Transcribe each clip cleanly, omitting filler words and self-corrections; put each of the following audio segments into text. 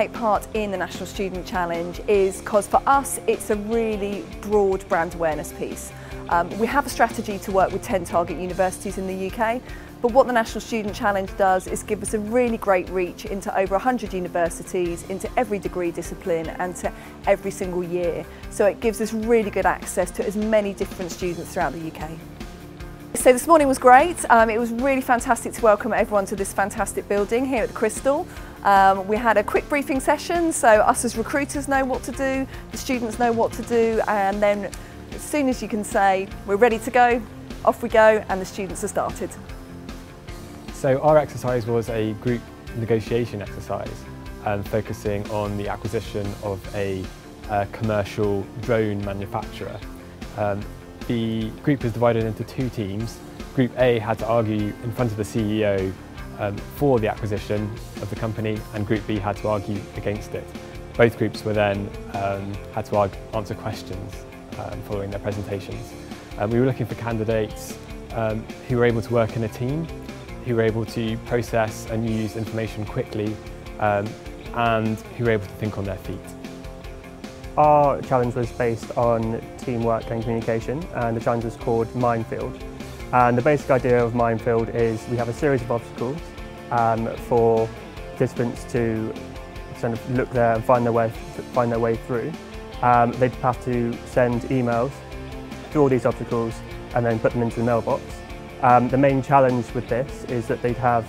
take part in the National Student Challenge is because for us it's a really broad brand awareness piece. We have a strategy to work with 10 target universities in the UK, but what the National Student Challenge does is give us a really great reach into over 100 universities, into every degree discipline and to every single year. So it gives us really good access to as many different students throughout the UK. So this morning was great. It was really fantastic to welcome everyone to this fantastic building here at the Crystal. We had a quick briefing session, so us as recruiters know what to do, the students know what to do, and then as soon as you can say, we're ready to go, off we go, and the students are started. So our exercise was a group negotiation exercise, focusing on the acquisition of a commercial drone manufacturer. The group was divided into two teams. Group A had to argue in front of the CEO for the acquisition of the company, and Group B had to argue against it. Both groups were then had to answer questions following their presentations. We were looking for candidates who were able to work in a team, who were able to process and use information quickly, and who were able to think on their feet. Our challenge was based on teamwork and communication, and the challenge was called Minefield. And the basic idea of Minefield is we have a series of obstacles for participants to kind of look there and find their way through. They'd have to send emails through all these obstacles and then put them into the mailbox. The main challenge with this is that they'd have,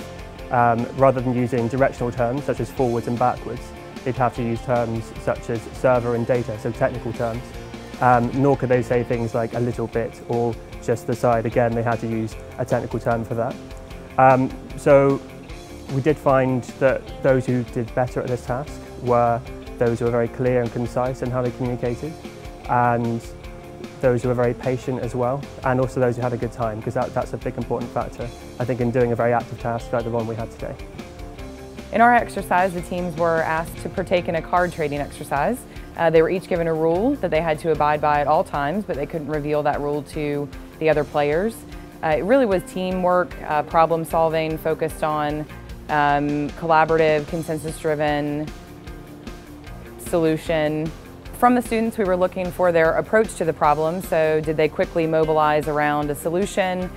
rather than using directional terms such as forwards and backwards, they'd have to use terms such as server and data, so technical terms. Nor could they say things like a little bit or just the side. Again, they had to use a technical term for that. So we did find that those who did better at this task were those who were very clear and concise in how they communicated, and those who were very patient as well, and also those who had a good time, because that's a big important factor, I think, in doing a very active task like the one we had today. In our exercise, the teams were asked to partake in a card trading exercise. They were each given a rule that they had to abide by at all times, but they couldn't reveal that rule to the other players. It really was teamwork, problem solving, focused on collaborative, consensus-driven solution. From the students, we were looking for their approach to the problem. So did they quickly mobilize around a solution?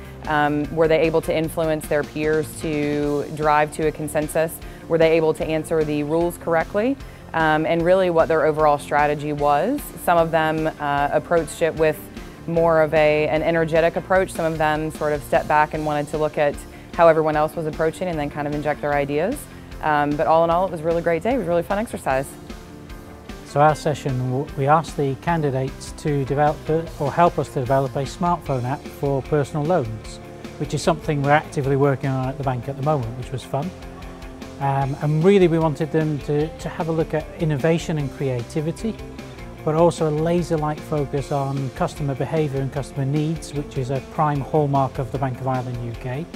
Were they able to influence their peers to drive to a consensus? Were they able to answer the rules correctly? And really what their overall strategy was. Some of them approached it with more of an energetic approach. Some of them sort of stepped back and wanted to look at how everyone else was approaching and then kind of inject their ideas. But all in all, it was a really great day. It was a really fun exercise. So our session, we asked the candidates to develop or help us to develop a smartphone app for personal loans, which is something we're actively working on at the bank at the moment, which was fun. And really we wanted them to have a look at innovation and creativity, but also a laser-like focus on customer behaviour and customer needs, which is a prime hallmark of the Bank of Ireland UK.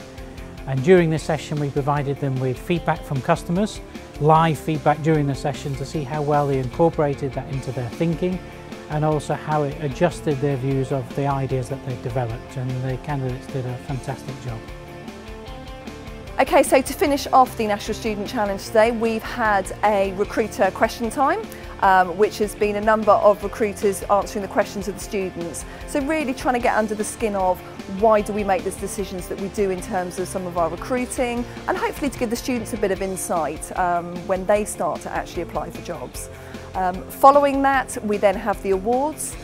And during this session we provided them with feedback from customers, live feedback during the session to see how well they incorporated that into their thinking, and also how it adjusted their views of the ideas that they've developed, and the candidates did a fantastic job. Okay, so to finish off the National Student Challenge today, we've had a recruiter question time, which has been a number of recruiters answering the questions of the students. So really trying to get under the skin of why do we make the decisions that we do in terms of some of our recruiting, and hopefully to give the students a bit of insight when they start to actually apply for jobs. Following that, we then have the awards.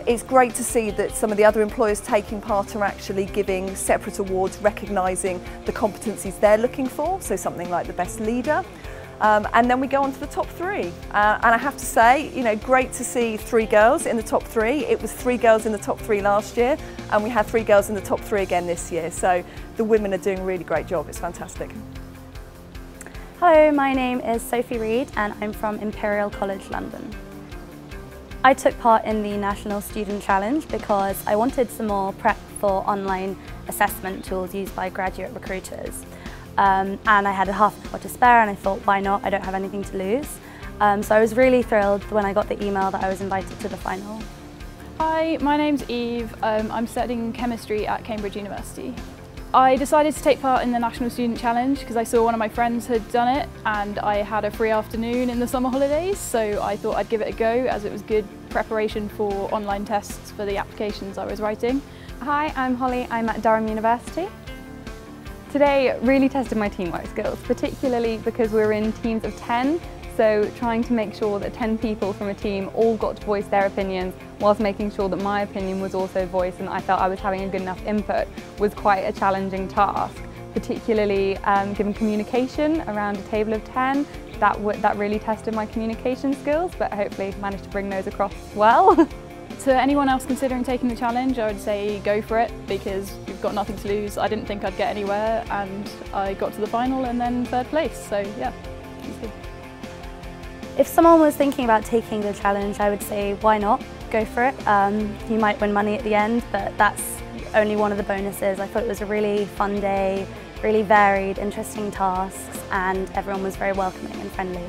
It's great to see that some of the other employers taking part are actually giving separate awards recognising the competencies they're looking for, so something like the best leader. And then we go on to the top three. And I have to say, you know, great to see 3 girls in the top 3. It was 3 girls in the top 3 last year, and we had 3 girls in the top 3 again this year. So the women are doing a really great job. It's fantastic. Hello, my name is Sophie Reed and I'm from Imperial College London. I took part in the National Student Challenge because I wanted some more prep for online assessment tools used by graduate recruiters. And I had a half an hour to spare and I thought, why not? I don't have anything to lose. So I was really thrilled when I got the email that I was invited to the final. Hi, my name's Eve. I'm studying chemistry at Cambridge University. I decided to take part in the National Student Challenge because I saw one of my friends had done it and I had a free afternoon in the summer holidays, so I thought I'd give it a go as it was good preparation for online tests for the applications I was writing. Hi, I'm Holly, I'm at Durham University. Today really tested my teamwork skills, particularly because we were in teams of 10, so trying to make sure that 10 people from a team all got to voice their opinions whilst making sure that my opinion was also voiced and I felt I was having a good enough input was quite a challenging task, particularly given communication around a table of 10. That really tested my communication skills, but hopefully managed to bring those across well. To anyone else considering taking the challenge, I would say go for it because you've got nothing to lose. I didn't think I'd get anywhere and I got to the final and then third place, so yeah, it's good. If someone was thinking about taking the challenge, I would say why not? Go for it. You might win money at the end, but that's only one of the bonuses. I thought it was a really fun day, really varied, interesting tasks, and everyone was very welcoming and friendly.